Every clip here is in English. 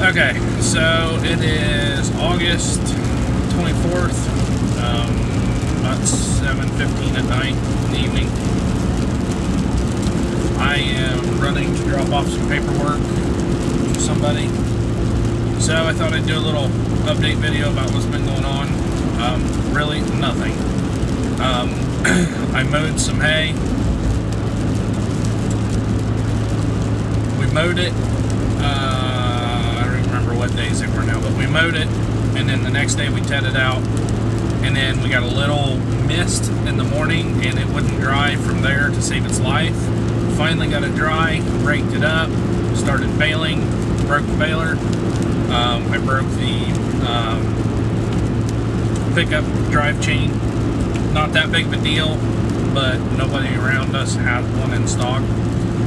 Okay, so it is August 24th, about 7:15 at night in the evening. I am running to drop off some paperwork to somebody. So I thought I'd do a little update video about what's been going on. Really nothing. I mowed some hay. We mowed it. I don't remember what days they were now, but we mowed it, and then the next day we tedded out, and then we got a little mist in the morning, and it wouldn't dry from there to save its life. Finally got it dry, raked it up, started baling, broke the baler. I broke the pickup drive chain. Not that big of a deal, but nobody around us had one in stock.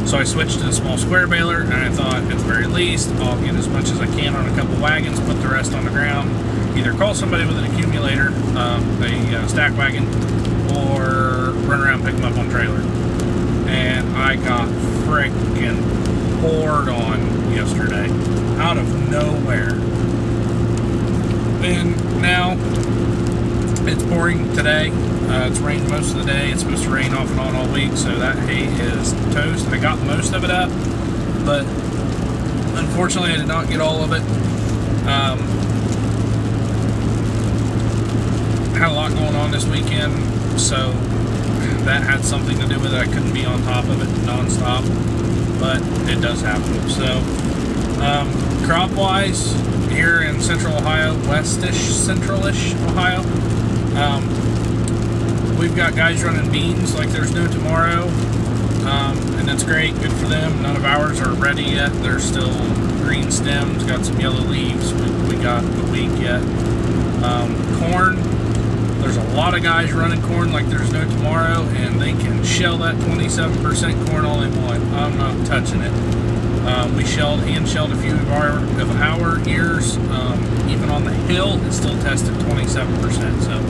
So I switched to the small square baler, and I thought, at the very least, I'll get as much as I can on a couple wagons, put the rest on the ground, either call somebody with an accumulator, a stack wagon, or run around and pick them up on trailer. And I got frickin' poured on yesterday, out of nowhere. And now, it's pouring today. It's rained most of the day. It's supposed to rain off and on all week, so that hay is toast. I got most of it up, but unfortunately I did not get all of it. Had a lot going on this weekend, so that had something to do with it. I couldn't be on top of it non-stop, but it does happen. So, crop-wise, here in central Ohio, westish, central-ish Ohio, we've got guys running beans like there's no tomorrow, and that's great, good for them. None of ours are ready yet. They're still green stems, got some yellow leaves. We got a week yet. Corn, there's a lot of guys running corn like there's no tomorrow, and they can shell that 27% corn all they want. I'm not touching it. We hand-shelled a few of our ears. Even on the hill, it's still tested 27%. So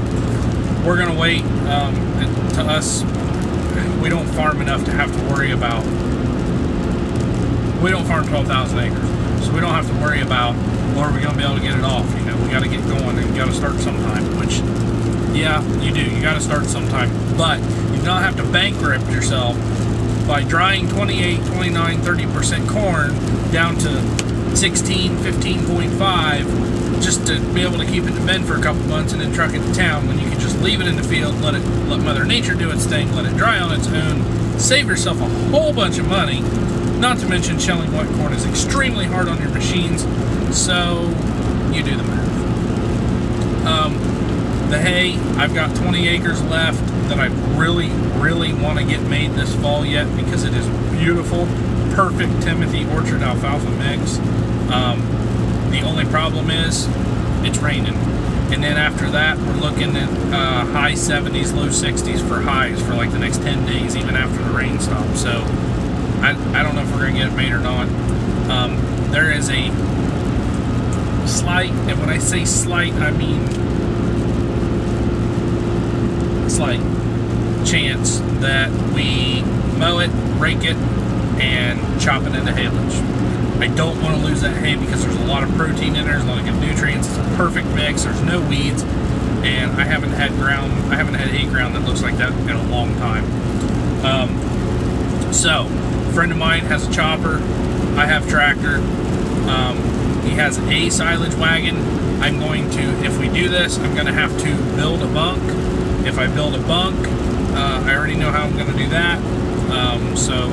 we're going to wait. To us, we don't farm enough to have to worry about. We don't farm 12,000 acres, so we don't have to worry about, well, are we going to be able to get it off? You know, we got to get going, and you got to start sometime. Which, yeah, you do. You got to start sometime, but you don't have to bankrupt yourself by drying 28, 29, 30% corn down to 16, 15.5 just to be able to keep it in bed for a couple months and then truck it to town, when you can just leave it in the field, let Mother Nature do its thing, let it dry on its own, save yourself a whole bunch of money. Not to mention shelling wet corn is extremely hard on your machines, so you do the math. The hay, I've got 20 acres left that I really, really want to get made this fall yet, because it is beautiful, perfect Timothy Orchard alfalfa mix. The only problem is it's raining, and then after that we're looking at high 70s, low 60s for highs for like the next 10 days, even after the rain stops. So I don't know if we're gonna get it made or not. There is a slight, and when I say slight, I mean slight chance that we mow it, rake it, and chop it into haylage. I don't want to lose that hay because there's a lot of protein in there, there's a lot of good nutrients, it's a perfect mix, there's no weeds, and I haven't had hay ground that looks like that in a long time. So, a friend of mine has a chopper, I have a tractor, he has a silage wagon. I'm going to, if we do this, I'm going to have to build a bunk. If I build a bunk, I already know how I'm going to do that, so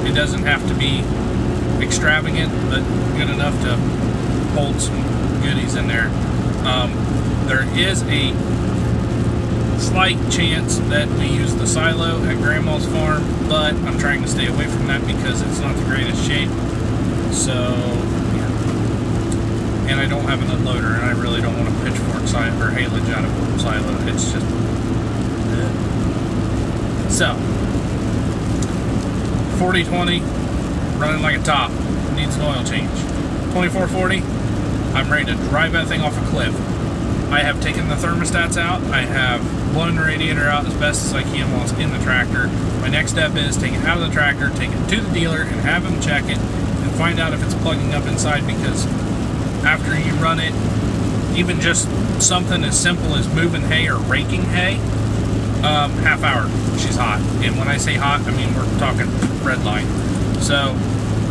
it doesn't have to be extravagant, but good enough to hold some goodies in there. There is a slight chance that we use the silo at Grandma's farm, but I'm trying to stay away from that because it's not the greatest shape. So, yeah. And I don't have an unloader, and I really don't want to pitchfork or haylage out of a silo. It's just... So, 40-20, running like a top, needs an oil change. 2440, I'm ready to drive that thing off a cliff. I have taken the thermostats out, I have blown the radiator out as best as I can while it's in the tractor. My next step is take it out of the tractor, take it to the dealer, and have him check it, and find out if it's plugging up inside, because after you run it, even just something as simple as moving hay or raking hay, half hour, she's hot. And when I say hot, I mean we're talking red line. So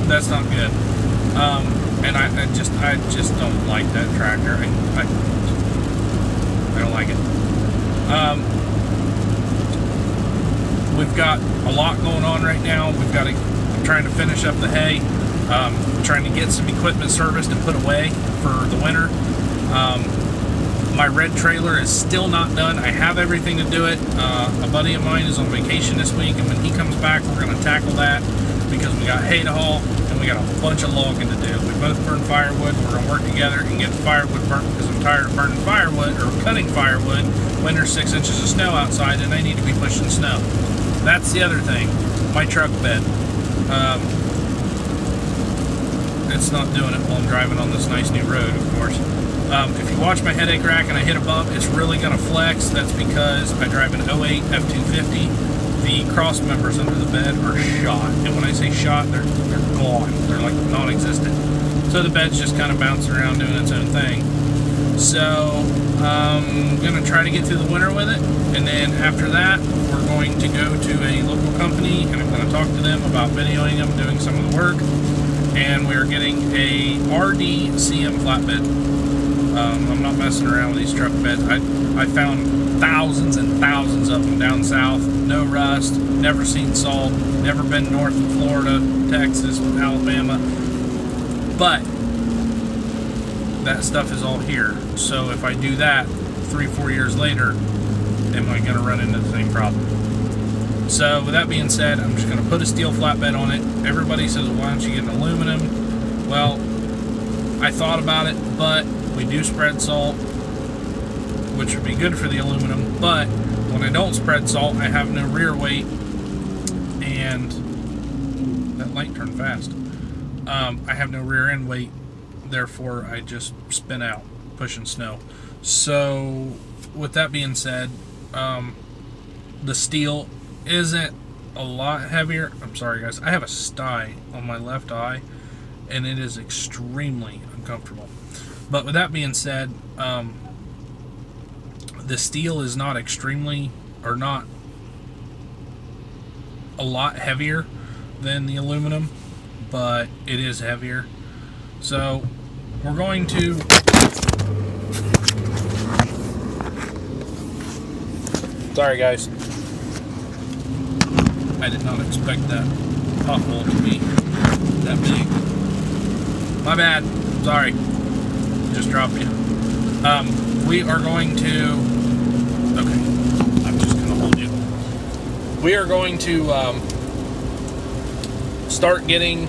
that's not good. And I just don't like that tractor. I don't like it. We've got a lot going on right now. I'm trying to finish up the hay, trying to get some equipment serviced and put away for the winter. My red trailer is still not done. I have everything to do it. A buddy of mine is on vacation this week, and when he comes back, we're going to tackle that, because we got hay to haul and we got a bunch of logging to do. We both burn firewood. We're going to work together and get the firewood burnt, because I'm tired of burning firewood or cutting firewood when there's 6 inches of snow outside and I need to be pushing snow. That's the other thing. My truck bed. It's not doing it while I'm driving on this nice new road, of course. If you watch my headache rack and I hit a bump, it's really going to flex. That's because I drive an 08 F250. The cross members under the bed are shot. And when I say shot, they're gone. They're like non-existent. So the bed's just kind of bouncing around doing its own thing. So I'm going to try to get through the winter with it. And then after that, we're going to go to a local company and I'm going to talk to them about videoing them, doing some of the work. And we're getting a RD CM flatbed. I'm not messing around with these truck beds. I found thousands and thousands of them down south. No rust, never seen salt, never been north of Florida, Texas, Alabama. But that stuff is all here. So if I do that 3-4 years later, am I going to run into the same problem? So with that being said, I'm just going to put a steel flatbed on it. Everybody says, why don't you get an aluminum? Well, I thought about it, but we do spread salt, which would be good for the aluminum, but when I don't spread salt, I have no rear weight, and that light turned fast. I have no rear end weight, therefore I just spin out, pushing snow. So with that being said, the steel isn't a lot heavier. I'm sorry guys, I have a sty on my left eye, and it is extremely uncomfortable. But with that being said, the steel is not extremely, or not a lot heavier than the aluminum, but it is heavier. So we're going to sorry guys, I did not expect that pothole to be that big. My bad, sorry. Just dropped you. We are going to, okay, I'm just going to hold you. We are going to start getting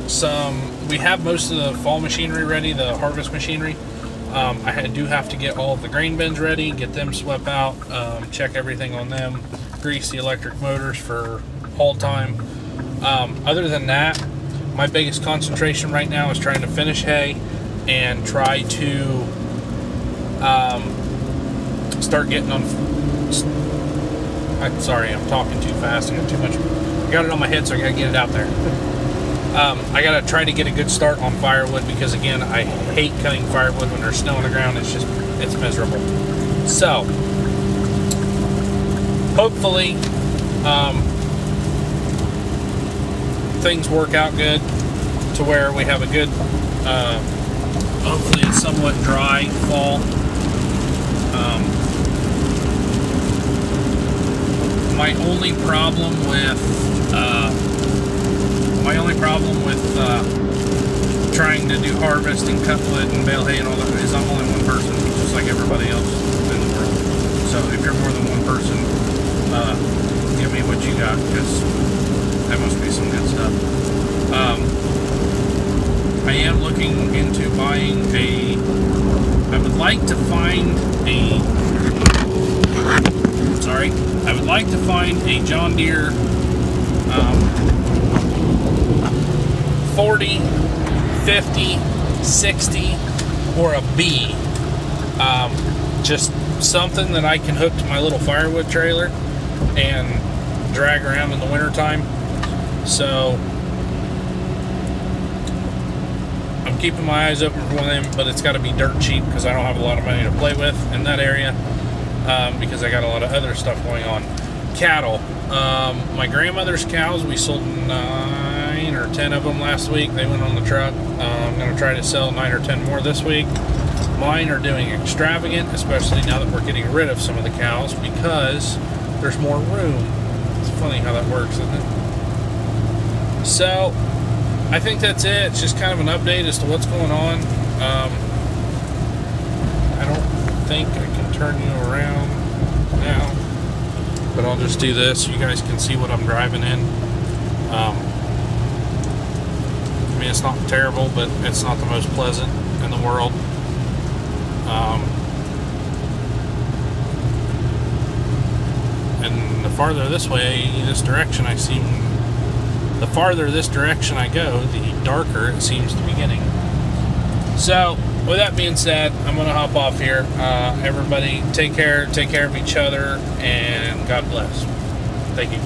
some, we have most of the fall machinery ready, the harvest machinery. I do have to get all of the grain bins ready, get them swept out, check everything on them, grease the electric motors for haul time. Other than that, my biggest concentration right now is trying to finish hay and try to start getting on. Sorry, I'm talking too fast. I got too much. I got it on my head, so I gotta get it out there. I gotta try to get a good start on firewood, because again, I hate cutting firewood when there's snow on the ground. It's miserable. So hopefully things work out good to where we have a good hopefully it's somewhat dry fall. My only problem with trying to do harvest and cut wood and bale hay and all that is I'm only one person, just like everybody else in the world. So if you're more than one person, give me what you got, because that must be some good stuff. I am looking into buying I would like to find a John Deere 40, 50, 60, or a B. Just something that I can hook to my little firewood trailer and drag around in the wintertime. So keeping my eyes open for them, but it's got to be dirt cheap because I don't have a lot of money to play with in that area, because I got a lot of other stuff going on. Cattle. My grandmother's cows, we sold 9 or 10 of them last week. They went on the truck. I'm going to try to sell 9 or 10 more this week. Mine are doing extravagant, especially now that we're getting rid of some of the cows because there's more room. It's funny how that works, isn't it? So, I think that's it. It's just kind of an update as to what's going on. I don't think I can turn you around now, but I'll just do this so you guys can see what I'm driving in. I mean, it's not terrible, but it's not the most pleasant in the world. And the farther this way, this direction I seem, the farther this direction I go, the darker it seems to be getting. So, with that being said, I'm going to hop off here. Everybody, take care of each other, and God bless. Thank you.